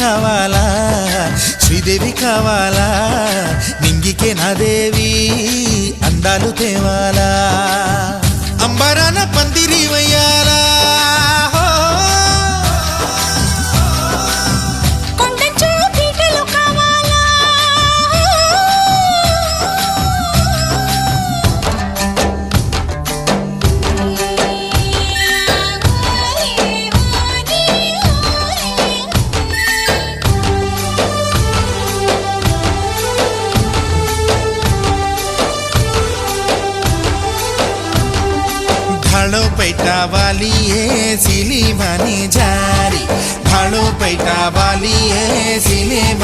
కావాలా శ్రీదేవి కావాలా నింగికే నా దేవి అందాలు తేవాలా అంబరాన పందిరి వయ్యాలా भाड़ो पैटा वाली है सिली मानी जारी भाड़ो पैटा वाली है सिली